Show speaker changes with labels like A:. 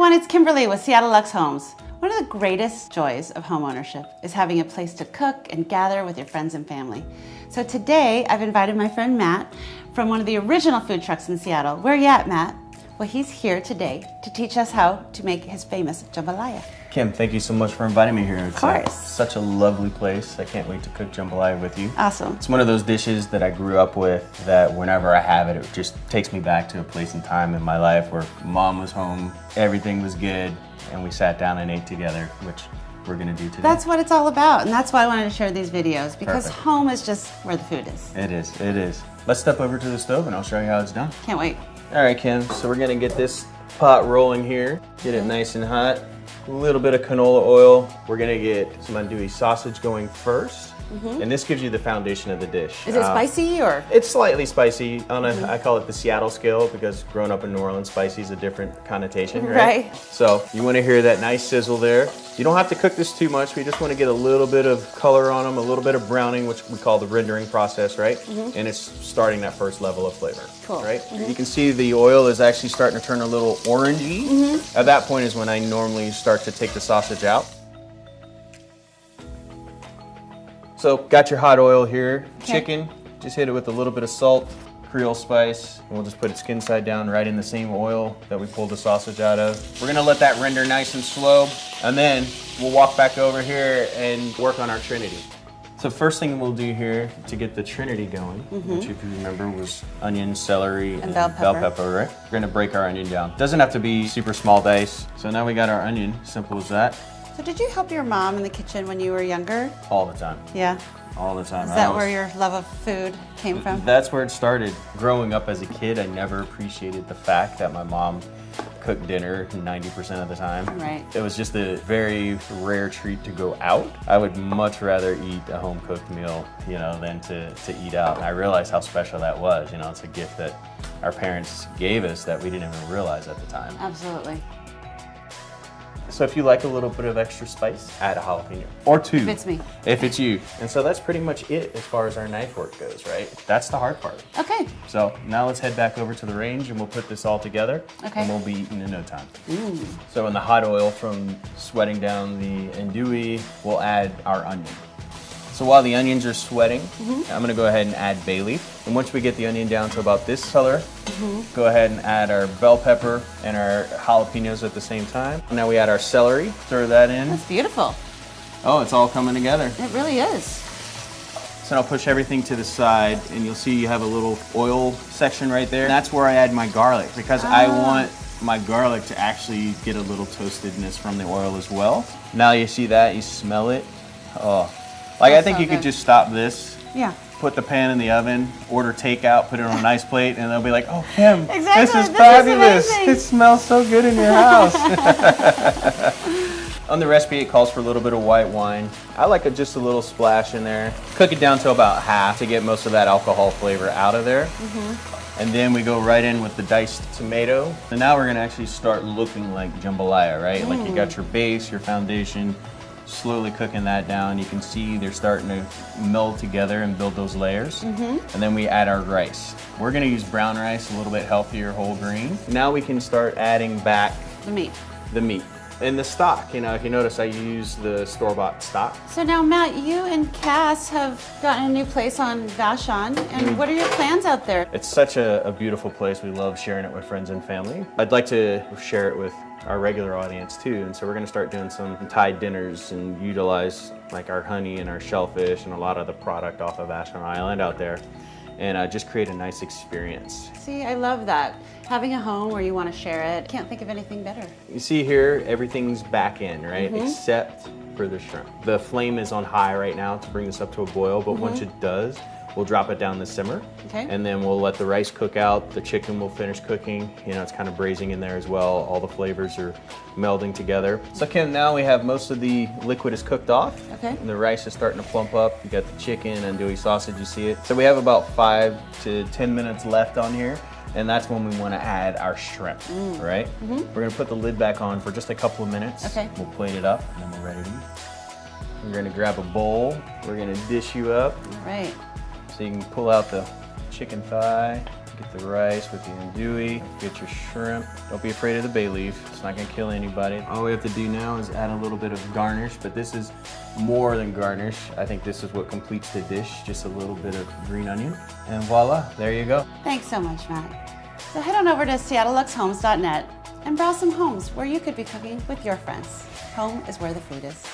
A: everyone, it's Kimberly with SeattleLuxeHomes. One of the greatest joys of homeownership is having a place to cook and gather with your friends and family. So today, I've invited my friend Matt from one of the original food trucks in Seattle. Where are you at, Matt? Well, he's here today to teach us how to make his famous jambalaya.
B: Kim, thank you so much for inviting me here.
A: Of course.
B: Such a lovely place. I can't wait to cook jambalaya with you.
A: Awesome.
B: It's one of those dishes that I grew up with that whenever I have it, it just takes me back to a place and time in my life where mom was home, everything was good, and we sat down and ate together, which we're gonna do today.
A: That's what it's all about, and that's why I wanted to share these videos, because
B: Perfect.
A: home is just where the food is.
B: It is, it is. Let's step over to the stove and I'll show you how it's done.
A: Can't wait.
B: All right, Kim, so we're gonna get this pot rolling here, get it nice and hot. A little bit of canola oil. We're gonna get some andouille sausage going first. And this gives you the foundation of the dish.
A: Is it spicy or?
B: It's slightly spicy on a, I call it the Seattle scale because growing up in New Orleans, spicy is a different connotation, right?
A: Right.
B: So you wanna hear that nice sizzle there. You don't have to cook this too much. We just wanna get a little bit of color on them, a little bit of browning, which we call the rendering process, right? And it's starting that first level of flavor,
A: Cool.
B: right? You can see the oil is actually starting to turn a little orangey. At that point is when I normally start to take the sausage out. So got your hot oil here.
A: Okay.
B: Chicken, just hit it with a little bit of salt, Creole spice, and we'll just put it skin side down right in the same oil that we pulled the sausage out of. We're gonna let that render nice and slow, and then we'll walk back over here and work on our trinity. So first thing we'll do here to get the trinity going, which if you remember was onion, celery, and
A: bell
B: pepper, right? We're gonna break our onion down. Doesn't have to be super small dice. So now we got our onion, simple as that,
A: So did you help your mom in the kitchen when you were younger?
B: all the time,
A: Yeah.
B: all the time.
A: Is that where your love of food came from?
B: That's where it started. Growing up as a kid, I never appreciated the fact that my mom cooked dinner 90% of the time.
A: Right.
B: It was just a very rare treat to go out. I would much rather eat a home cooked meal, you know, than to eat out. And I realized how special that was. You know, it's a gift that our parents gave us that we didn't even realize at the time.
A: Absolutely.
B: So if you like a little bit of extra spice, add a jalapeno. Or two.
A: If it's me.
B: If it's you. And so that's pretty much it as far as our knife work goes, right? That's the hard part.
A: Okay.
B: So now let's head back over to the range and we'll put this all together.
A: Okay.
B: And we'll be eating in no time. So in the hot oil from sweating down the andouille, we'll add our onion. So while the onions are sweating, I'm gonna go ahead and add bay leaf. And once we get the onion down to about this color, go ahead and add our bell pepper and our jalapenos at the same time. Now we add our celery, throw that in.
A: That's beautiful.
B: Oh, it's all coming together.
A: It really is.
B: So I'll push everything to the side and you'll see you have a little oil section right there. That's where I add my garlic because I want my garlic to actually get a little toastedness from the oil as well. Now you see that, you smell it. Oh, like I think
A: so
B: you could
A: good.
B: just stop this,
A: Yeah.
B: put the pan in the oven, order takeout, put it on a nice plate, and they'll be like, oh, Kim,
A: Exactly,
B: this is
A: this is
B: fabulous.
A: amazing."
B: It smells so good in your house. On the recipe, it calls for a little bit of white wine. I like just a little splash in there. Cook it down to about half to get most of that alcohol flavor out of there. And then we go right in with the diced tomato. And now we're gonna actually start looking like jambalaya, right? Like you got your base, your foundation, slowly cooking that down. You can see they're starting to meld together and build those layers. And then we add our rice. We're gonna use brown rice, a little bit healthier, whole grain. Now we can start adding back
A: The meat.
B: the meat. And the stock, you know, if you notice, I use the store-bought stock.
A: So now, Matt, you and Cass have gotten a new place on Vashon, and what are your plans out there?
B: It's such a beautiful place. We love sharing it with friends and family. I'd like to share it with our regular audience too, and so we're gonna start doing some Thai dinners and utilize like our honey and our shellfish and a lot of the product off of Vashon Island out there, and just create a nice experience.
A: See, I love that. Having a home where you want to share it. Can't think of anything better.
B: You see here, everything's back in, right? Except for the shrimp. The flame is on high right now to bring this up to a boil, but once it does, we'll drop it down the simmer.
A: Okay.
B: And then we'll let the rice cook out. The chicken will finish cooking. You know, it's kind of braising in there as well. All the flavors are melding together. So Kim, now we have most of the liquid is cooked off.
A: Okay.
B: And the rice is starting to plump up. You got the chicken and andouille sausage, you see it. So we have about 5 to 10 minutes left on here. And that's when we want to add our shrimp, right? We're going to put the lid back on for just a couple of minutes.
A: Okay.
B: We'll plate it up and then we're ready to eat. We're going to grab a bowl. We're going to dish you up.
A: All right.
B: So you can pull out the chicken thigh, Get the rice with the andouille. Get your shrimp. Don't be afraid of the bay leaf. It's not gonna kill anybody. All we have to do now is add a little bit of garnish, but this is more than garnish. I think this is what completes the dish. Just a little bit of green onion. And voila, there you go.
A: Thanks so much, Matt. So head on over to SeattleLuxeHomes.net and browse some homes where you could be cooking with your friends. Home is where the food is.